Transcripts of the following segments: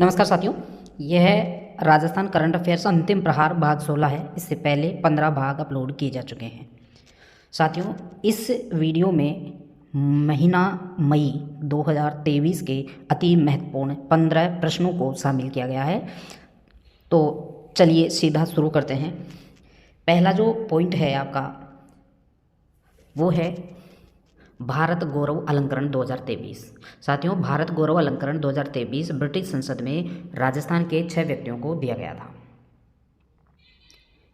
नमस्कार साथियों, यह राजस्थान करंट अफेयर्स अंतिम प्रहार भाग 16 है। इससे पहले 15 भाग अपलोड किए जा चुके हैं। साथियों, इस वीडियो में महीना मई 2023 के अति महत्वपूर्ण 15 प्रश्नों को शामिल किया गया है। तो चलिए सीधा शुरू करते हैं। पहला जो पॉइंट है आपका वो है भारत गौरव अलंकरण 2023। साथियों, भारत गौरव अलंकरण 2023 ब्रिटिश संसद में राजस्थान के 6 व्यक्तियों को दिया गया था।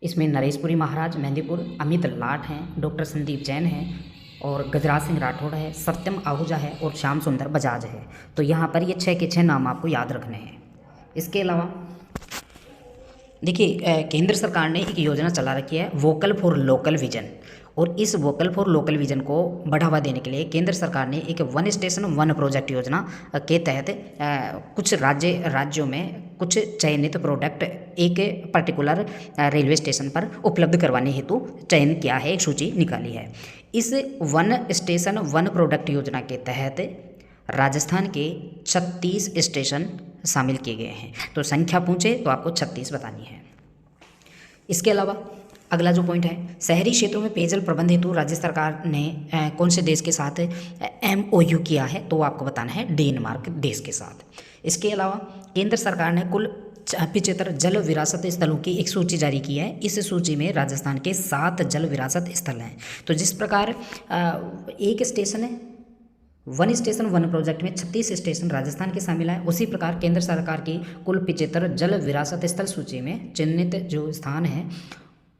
इसमें नरेशपुरी महाराज मेहंदीपुर, अमित लाट हैं, डॉक्टर संदीप जैन हैं और गजराज सिंह राठौड़ है, सत्यम आहूजा है और श्याम सुंदर बजाज है। तो यहाँ पर ये 6 के 6 नाम आपको याद रखने हैं। इसके अलावा देखिए, केंद्र सरकार ने एक योजना चला रखी है वोकल फॉर लोकल विजन, और इस वोकल फॉर लोकल विजन को बढ़ावा देने के लिए केंद्र सरकार ने एक वन स्टेशन वन प्रोजेक्ट योजना के तहत कुछ राज्यों में कुछ चयनित प्रोडक्ट एक पर्टिकुलर रेलवे स्टेशन पर उपलब्ध करवाने हेतु चयन किया है, एक सूची निकाली है। इस वन स्टेशन वन प्रोडक्ट योजना के तहत राजस्थान के 36 स्टेशन शामिल किए गए हैं। तो संख्या पूछे तो आपको 36 बतानी है। इसके अलावा अगला जो पॉइंट है, शहरी क्षेत्रों में पेयजल प्रबंध हेतु राज्य सरकार ने कौन से देश के साथ MOU किया है, तो आपको बताना है डेनमार्क देश के साथ। इसके अलावा केंद्र सरकार ने कुल 75 जल विरासत स्थलों की एक सूची जारी की है। इस सूची में राजस्थान के 7 जल विरासत स्थल हैं। तो जिस प्रकार एक स्टेशन है वन स्टेशन वन प्रोजेक्ट में 36 स्टेशन राजस्थान के शामिल हैं, उसी प्रकार केंद्र सरकार की कुल 75 जल विरासत स्थल सूची में चिन्हित जो स्थान हैं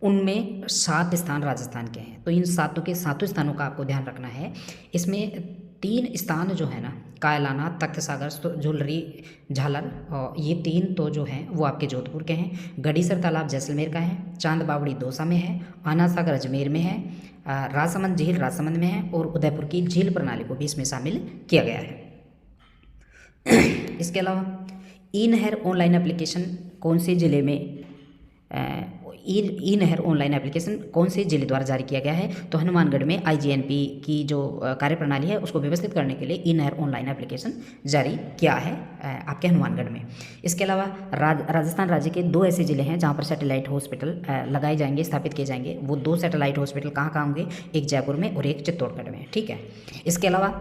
उनमें 7 स्थान राजस्थान के हैं। तो इन सातों के सातों स्थानों का आपको ध्यान रखना है। इसमें 3 स्थान जो है ना, कायलाना, तख्त सागर, झुलरी, झालर, और ये 3 तो जो हैं वो आपके जोधपुर के हैं। गढ़ीसर तालाब जैसलमेर का है, चांद बावड़ी दौसा में है, आना सागर अजमेर में है, राजसमंद झील राजसमंद में है और उदयपुर की झील प्रणाली को भी इसमें शामिल किया गया है। इसके अलावा ई नहर ऑनलाइन एप्लीकेशन कौन से ज़िले में ई नहर ऑनलाइन एप्लीकेशन कौन से जिले द्वारा जारी किया गया है, तो हनुमानगढ़ में IGNP की जो कार्यप्रणाली है उसको व्यवस्थित करने के लिए ई नहर ऑनलाइन एप्लीकेशन जारी किया है आपके हनुमानगढ़ में। इसके अलावा राजस्थान राज्य के 2 ऐसे ज़िले हैं जहां पर सैटेलाइट हॉस्पिटल लगाए जाएंगे, स्थापित किए जाएंगे। वो 2 सैटेलाइट हॉस्पिटल कहाँ होंगे, एक जयपुर में और एक चित्तौड़गढ़ में। ठीक है। इसके अलावा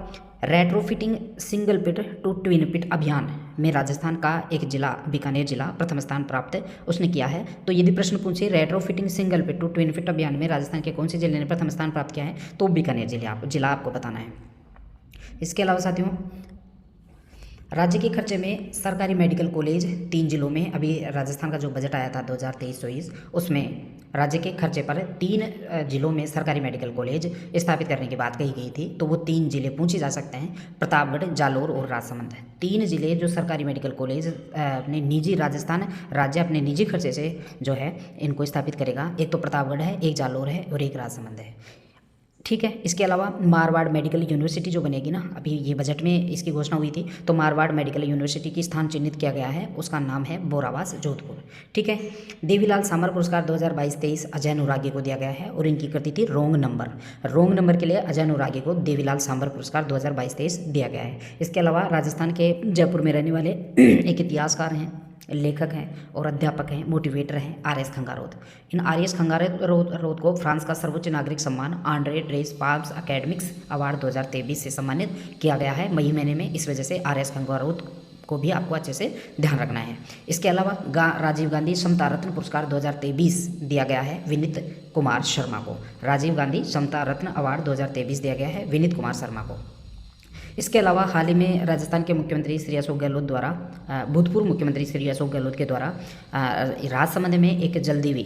retrofitting single pit to twin pit अभियान में राजस्थान का एक जिला बीकानेर जिला प्रथम स्थान प्राप्त उसने किया है। तो यदि प्रश्न पूछे retrofitting single pit to twin pit अभियान में राजस्थान के कौन से जिले ने प्रथम स्थान प्राप्त किया है, तो बीकानेर जिला आपको बताना है। इसके अलावा साथियों, राज्य के खर्चे में सरकारी मेडिकल कॉलेज 3 जिलों में, अभी राजस्थान का जो बजट आया था 2023-24 उसमें राज्य के खर्चे पर 3 जिलों में सरकारी मेडिकल कॉलेज स्थापित करने की बात कही गई थी। तो वो 3 जिले पूछे जा सकते हैं, प्रतापगढ़, जालोर और राजसमंद। 3 जिले जो सरकारी मेडिकल कॉलेज अपने निजी राजस्थान राज्य अपने निजी खर्चे से जो है इनको स्थापित करेगा। एक तो प्रतापगढ़ है, एक जालोर है और एक राजसमंद है। ठीक है। इसके अलावा मारवाड़ मेडिकल यूनिवर्सिटी जो बनेगी ना, अभी ये बजट में इसकी घोषणा हुई थी, तो मारवाड़ मेडिकल यूनिवर्सिटी की स्थान चिन्हित किया गया है, उसका नाम है बोरावास जोधपुर। ठीक है। देवीलाल सामर पुरस्कार 2022-23 अजय अनुरागी को दिया गया है और इनकी कृति थी रोंग नंबर के लिए अजय अनुरागी को देवीलाल सामर पुरस्कार 2022-23 दिया गया है। इसके अलावा राजस्थान के जयपुर में रहने वाले एक इतिहासकार हैं, लेखक हैं और अध्यापक हैं, मोटिवेटर हैं, RS खंगारोत। इन RS खंगारोत को फ्रांस का सर्वोच्च नागरिक सम्मान आंड्रे ड्रेस पाब्स अकेडमिक्स अवार्ड 2023 से सम्मानित किया गया है मई महीने में। इस वजह से RS खंगारोत को भी आपको अच्छे से ध्यान रखना है। इसके अलावा राजीव गांधी समता रत्न पुरस्कार 2023 दिया गया है विनीत कुमार शर्मा को। राजीव गांधी समता रत्न अवार्ड 2023 दिया गया है विनीत कुमार शर्मा को। इसके अलावा हाल ही में राजस्थान के मुख्यमंत्री श्री अशोक गहलोत द्वारा भूतपूर्व मुख्यमंत्री श्री अशोक गहलोत के द्वारा राजसमंद में एक जलदेवी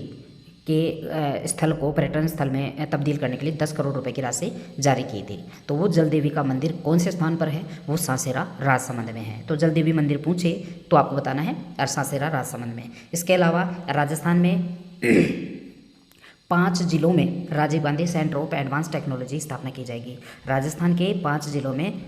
के स्थल को पर्यटन स्थल में तब्दील करने के लिए 10 करोड़ रुपए की राशि जारी की थी। तो वो जलदेवी का मंदिर कौन से स्थान पर है, वो सासेरा राजसमंद में है। तो जलदेवी मंदिर पूछे तो आपको बताना है सासेरा राजसमंद में। इसके अलावा राजस्थान में 5 जिलों में Rajiv Gandhi centre of advance technology स्थापना की जाएगी। राजस्थान के 5 जिलों में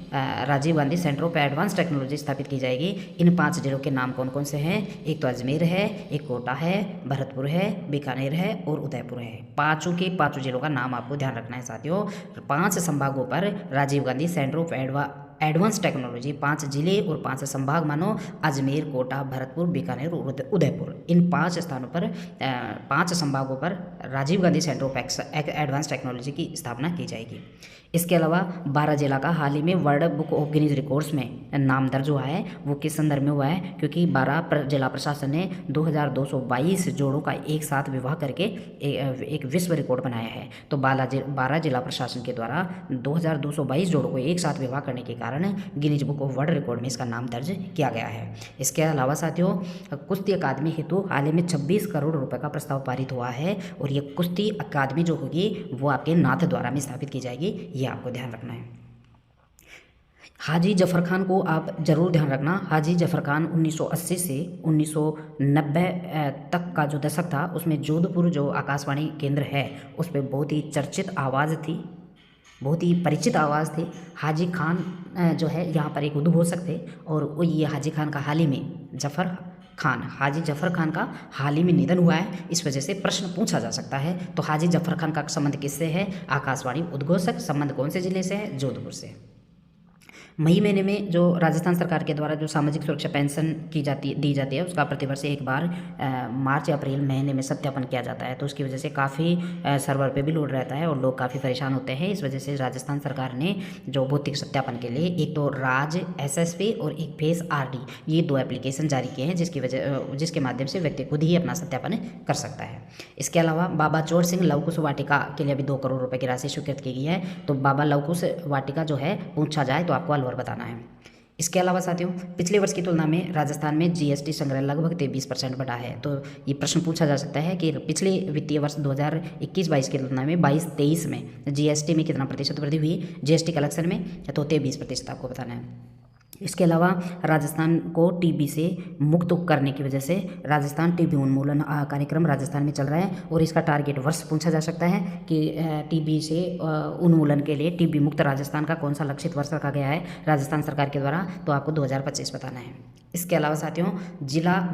Rajiv Gandhi centre of advance technology स्थापित की जाएगी। इन 5 जिलों के नाम कौन कौन से हैं, एक तो अजमेर है, एक कोटा है, भरतपुर है, बीकानेर है और उदयपुर है। पाँचों के 5 जिलों का नाम आपको ध्यान रखना है साथियों। 5 संभागों पर Rajiv Gandhi centre of advance technology 5 जिले और 5 संभाग मानो अजमेर, कोटा, भरतपुर, बीकानेर और उदयपुर, इन 5 स्थानों पर 5 संभागों पर Rajiv Gandhi centre of advance technology की स्थापना की जाएगी। इसके अलावा 12 जिला का हाल ही में world book of Guinness records में नाम दर्ज हुआ है। वो किस संदर्भ में हुआ है? क्योंकि 12 जिला प्रशासन ने 2222 जोड़ों का एक साथ विवाह करके एक विश्व रिकॉर्ड बनाया है। तो 12 जिला प्रशासन के द्वारा 2222 जोड़ों को एक साथ विवाह करने के कारण Guinness book of world record में इसका नाम दर्ज किया गया है। इसके अलावा साथियों, कुश्ती अकादमी हेतु हाल ही में 26 करोड़ रुपए का प्रस्ताव पारित हुआ है और ये कुश्ती अकादमी जो होगी वो आपके नाथ द्वारा में स्थापित की जाएगी, ये आपको ध्यान रखना है। हाजी जफर खान को आप जरूर ध्यान रखना। हाजी जफर खान 1980 से 1990 तक का जो दशक था उसमें जोधपुर जो आकाशवाणी केंद्र है उस पर बहुत ही चर्चित आवाज़ थी, बहुत ही परिचित आवाज़ थी। हाजी खान जो है यहाँ पर एक उद्घोषक थे और ये हाजी खान का हाल ही में हाजी जफर खान का हाल ही में निधन हुआ है। इस वजह से प्रश्न पूछा जा सकता है। तो हाजी जफर खान का संबंध किससे है? आकाशवाणी उद्घोषक। संबंध कौन से जिले से है? जोधपुर से। मई महीने में जो राजस्थान सरकार के द्वारा जो सामाजिक सुरक्षा पेंशन दी जाती है उसका प्रतिवर्ष एक बार मार्च या अप्रैल महीने में सत्यापन किया जाता है। तो उसकी वजह से काफ़ी सर्वर पे भी लोड रहता है और लोग काफ़ी परेशान होते हैं। इस वजह से राजस्थान सरकार ने जो भौतिक सत्यापन के लिए एक तो राज SSP और एक फेस RD, ये 2 एप्लीकेशन जारी किए हैं जिसके माध्यम से व्यक्ति खुद ही अपना सत्यापन कर सकता है। इसके अलावा बाबा चौर सिंह लव कुश वाटिका के लिए भी 2 करोड़ रुपये की राशि स्वीकृत की गई है। तो बाबा लव कुश वाटिका जो है पूछा जाए तो आपको अलवर बताना है। इसके अलावा साथियों, पिछले वर्ष की तुलना में राजस्थान में GST संग्रह लगभग 23% बढ़ा है। तो ये प्रश्न पूछा जा सकता है कि पिछले वित्तीय वर्ष 2021-22 की तुलना में 22-23 में GST में कितना प्रतिशत वृद्धि हुई GST कलेक्शन में? तो 23% आपको बताना है। इसके अलावा राजस्थान को टीबी से मुक्त करने की वजह से राजस्थान टीबी उन्मूलन कार्यक्रम राजस्थान में चल रहा है और इसका टारगेट वर्ष पूछा जा सकता है कि टीबी से उन्मूलन के लिए टीबी मुक्त राजस्थान का कौन सा लक्षित वर्ष रखा गया है राजस्थान सरकार के द्वारा? तो आपको 2025 बताना है। इसके अलावा साथियों,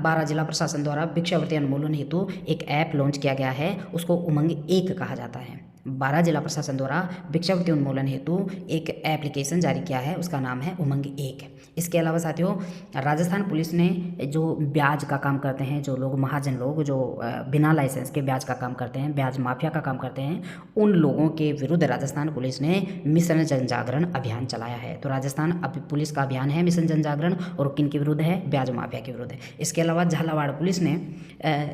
12 जिला प्रशासन द्वारा भिक्षावृत्ति उन्मूलन हेतु एक ऐप लॉन्च किया गया है, उसको उमंग 1 कहा जाता है। 12 जिला प्रशासन द्वारा भिक्षावृत्ति उन्मूलन हेतु एक एप्लीकेशन जारी किया है, उसका नाम है उमंग 1। इसके अलावा साथियों, राजस्थान पुलिस ने जो ब्याज का काम करते हैं, जो लोग महाजन लोग जो बिना लाइसेंस के ब्याज का काम करते हैं, ब्याज माफिया का काम करते हैं, उन लोगों के विरुद्ध राजस्थान पुलिस ने मिशन जनजागरण अभियान चलाया है। तो राजस्थान पुलिस का अभियान है मिशन जनजागरण और किन के विरुद्ध है? ब्याज माफिया के विरुद्ध है। इसके अलावा झालावाड़ पुलिस ने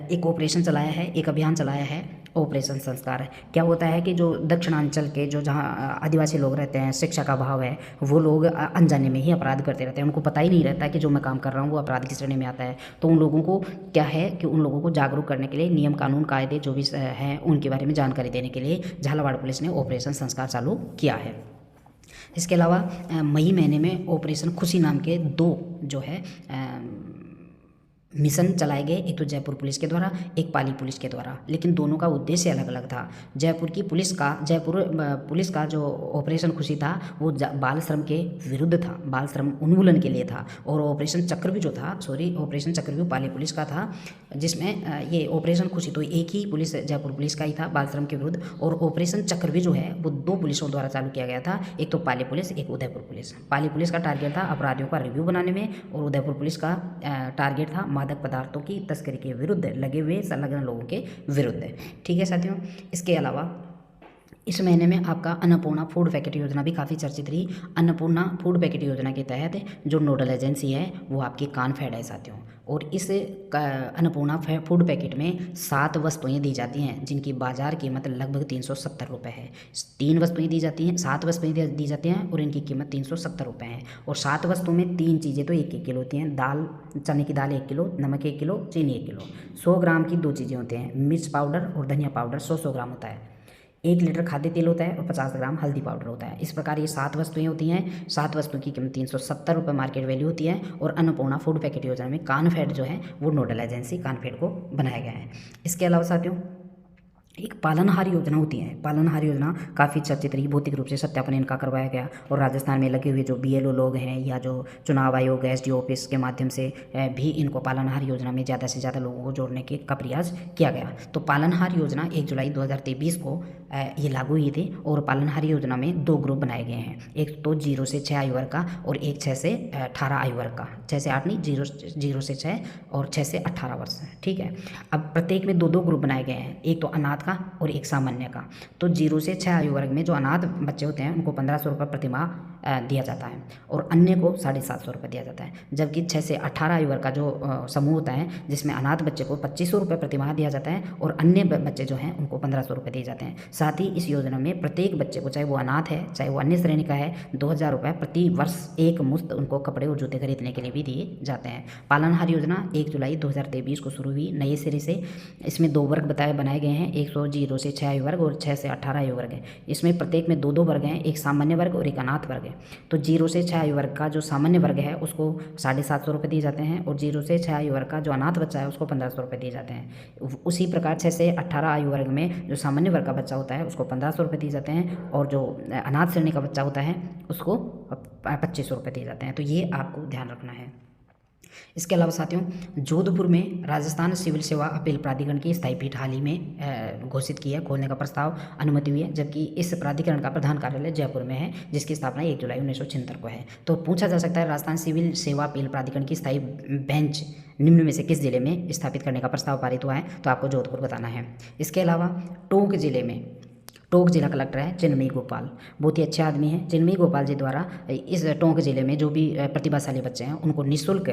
एक ऑपरेशन चलाया है, एक अभियान चलाया है, ऑपरेशन संस्कार। क्या होता है कि जो दक्षिणांचल के जो जहाँ आदिवासी लोग रहते हैं, शिक्षा का अभाव है, वो लोग अनजाने में ही अपराध करते रहते हैं, उनको पता ही नहीं रहता कि जो मैं काम कर रहा हूँ वो अपराध की श्रेणी में आता है। तो उन लोगों को क्या है कि उन लोगों को जागरूक करने के लिए नियम कानून कायदे जो भी हैं उनके बारे में जानकारी देने के लिए झालावाड़ पुलिस ने ऑपरेशन संस्कार चालू किया है। इसके अलावा मई महीने में ऑपरेशन खुशी नाम के 2 जो है मिशन चलाए गए, एक तो जयपुर पुलिस के द्वारा, एक पाली पुलिस के द्वारा, लेकिन दोनों का उद्देश्य अलग अलग था। जयपुर पुलिस का जो ऑपरेशन खुशी था वो बाल श्रम के विरुद्ध था, बाल श्रम उन्मूलन के लिए था। और ऑपरेशन चक्रव्यूह पाली पुलिस का था, जिसमें ये ऑपरेशन खुशी तो एक ही पुलिस जयपुर पुलिस का ही था बाल श्रम के विरुद्ध, और ऑपरेशन चक्रव्यूह जो है वो 2 पुलिसों द्वारा चालू किया गया था, एक तो पाली पुलिस, एक उदयपुर पुलिस। पाली पुलिस का टारगेट था अपराधियों का रिव्यू बनाने में और उदयपुर पुलिस का टारगेट था मादक पदार्थों की तस्करी के विरुद्ध लगे हुए संलग्न लोगों के विरुद्ध। ठीक है साथियों, इसके अलावा इस महीने में आपका अन्नपूर्णा फूड पैकेट योजना भी काफ़ी चर्चित रही। अन्नपूर्णा फूड पैकेट योजना के तहत जो नोडल एजेंसी है वो आपकी कानफेड है साथियों, और इस अन्नपूर्णा फूड पैकेट में 7 वस्तुएं दी जाती हैं जिनकी बाजार कीमत लगभग 370 रुपये है। 7 वस्तुएं दी जाती हैं और इनकी कीमत 370 रुपये है। और 7 वस्तुओं में 3 चीज़ें तो 1-1 किलो होती हैं, दाल, चने की दाल 1 किलो, नमक 1 किलो, चीनी 1 किलो। 100 ग्राम की 2 चीज़ें होती हैं, मिर्च पाउडर और धनिया पाउडर 100 ग्राम होता है। 1 लीटर खाद्य तेल होता है और 50 ग्राम हल्दी पाउडर होता है। इस प्रकार ये 7 वस्तुएं होती हैं। 7 वस्तुओं की कीमत 370 रुपये मार्केट वैल्यू होती है। और अन्नपूर्णा फूड पैकेट योजना में कानफेड जो है वो नोडल एजेंसी कानफेड को बनाया गया है। इसके अलावा साथियों एक पालनहार योजना होती है, पालनहार योजना काफ़ी चर्चित रही, भौतिक रूप से सत्यापन इनका करवाया गया और राजस्थान में लगे हुए जो BLO लोग हैं या जो चुनाव आयोग SDO ऑफिस के माध्यम से भी इनको पालनहार योजना में ज़्यादा से ज़्यादा लोगों को जोड़ने का प्रयास किया गया। तो पालनहार योजना 1 जुलाई 2023 को ये लागू हुई थी। और पालनहार योजना में 2 ग्रुप बनाए गए हैं, एक तो 0 से 6 आयु वर्ग का और एक 6 से 18 आयु वर्ग का। 6 से 8 नहीं, 0 से 6 और 6 से 18 वर्ष, ठीक है। अब प्रत्येक में 2-2 ग्रुप बनाए गए हैं, एक तो अनाथ का और एक सामान्य का। तो 0 से 6 आयु वर्ग में जो अनाथ बच्चे होते हैं उनको 1500 रुपये प्रतिमाह दिया जाता है और अन्य को 750 रुपये दिया जाता है। जबकि 6 से 18 आयु वर्ग का जो समूह होता है जिसमें अनाथ बच्चे को 2500 रुपये प्रतिमाह दिया जाता है और अन्य बच्चे जो हैं उनको 1500 रुपये दिए जाते हैं। साथ ही इस योजना में प्रत्येक बच्चे को, चाहे वो अनाथ है चाहे वो अन्य श्रेणी का है, 2000 रुपये प्रति वर्ष एक मुश्त उनको कपड़े और जूते खरीदने के लिए भी दिए जाते हैं। पालनहार योजना 1 जुलाई 2023 को शुरू हुई नए सिरे से। इसमें 2 वर्ग बनाए गए हैं, एक 0 से 6 आयु वर्ग और 6 से 18 आयु वर्ग है। इसमें प्रत्येक में 2-2 वर्ग हैं, एक सामान्य वर्ग और एक अनाथ वर्ग है। तो 0 से 6 आयु वर्ग का जो सामान्य वर्ग है उसको 750 रुपये दिए जाते हैं और 0 से 6 आयु वर्ग का जो अनाथ बच्चा है उसको 1500 रुपये दिए जाते हैं। उसी प्रकार 6 से 18 आयु वर्ग में जो सामान्य वर्ग का बच्चा होता है उसको 1500 रुपये दिए जाते हैं और जो अनाथ श्रेणी का बच्चा होता है उसको 2500 रुपये दिए जाते हैं। तो ये आपको ध्यान रखना है। इसके अलावा साथियों, जोधपुर में राजस्थान सिविल सेवा अपील प्राधिकरण की स्थायी पीठ हाल ही में घोषित की है, खोलने का प्रस्ताव अनुमति हुई है। जबकि इस प्राधिकरण का प्रधान कार्यालय जयपुर में है जिसकी स्थापना 1 जुलाई 1976 को है। तो पूछा जा सकता है राजस्थान सिविल सेवा अपील प्राधिकरण की स्थायी बेंच निम्न में से किस जिले में स्थापित करने का प्रस्ताव पारित हुआ है, तो आपको जोधपुर बताना है। इसके अलावा टोंक जिले में टोंक जिला कलेक्टर है चिन्मयी गोपाल, बहुत ही अच्छे आदमी हैं। चिन्मयी गोपाल जी द्वारा इस टोंक जिले में जो भी प्रतिभाशाली बच्चे हैं उनको निःशुल्क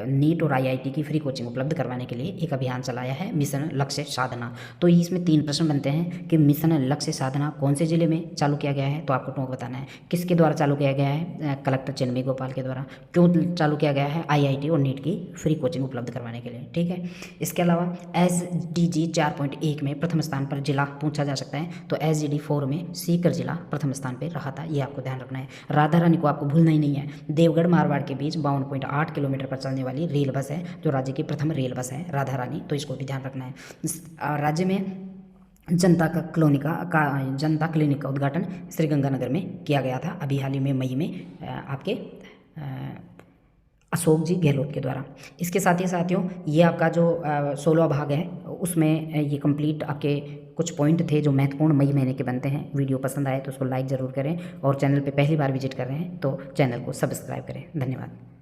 नीट और IIT की फ्री कोचिंग उपलब्ध करवाने के लिए एक अभियान चलाया है, मिशन लक्ष्य साधना। तो इसमें 3 प्रश्न बनते हैं कि मिशन लक्ष्य साधना कौन से जिले में चालू किया गया है, तो आपको टोंक बताना है। किसके द्वारा चालू किया गया है, कलेक्टर चिन्मयी गोपाल के द्वारा। क्यों चालू किया गया है, IIT और नीट की फ्री कोचिंग उपलब्ध करवाने के लिए, ठीक है। इसके अलावा SDG 4.1 में प्रथम स्थान पर जिला पूछा जा सकता है, तो SGD 4 में सीकर जिला प्रथम स्थान पर रहा था, ये आपको ध्यान रखना है। राधा रानी को आपको भूलना ही नहीं है। देवगढ़ मारवाड़ के बीच 52.8 किलोमीटर पर चलने वाली रेल बस है जो राज्य की प्रथम रेल बस है राधा रानी, तो इसको भी ध्यान रखना है। राज्य में जनता क्लिनिक का उद्घाटन श्रीगंगानगर में किया गया था अभी हाल ही में मई में आपके अशोक जी गहलोत के द्वारा। इसके साथ ही साथियों ये आपका जो 16वां भाग है उसमें ये कंप्लीट आपके कुछ पॉइंट थे जो महत्वपूर्ण मई महीने के बनते हैं। वीडियो पसंद आए तो उसको लाइक ज़रूर करें और चैनल पे पहली बार विजिट कर रहे हैं तो चैनल को सब्सक्राइब करें। धन्यवाद।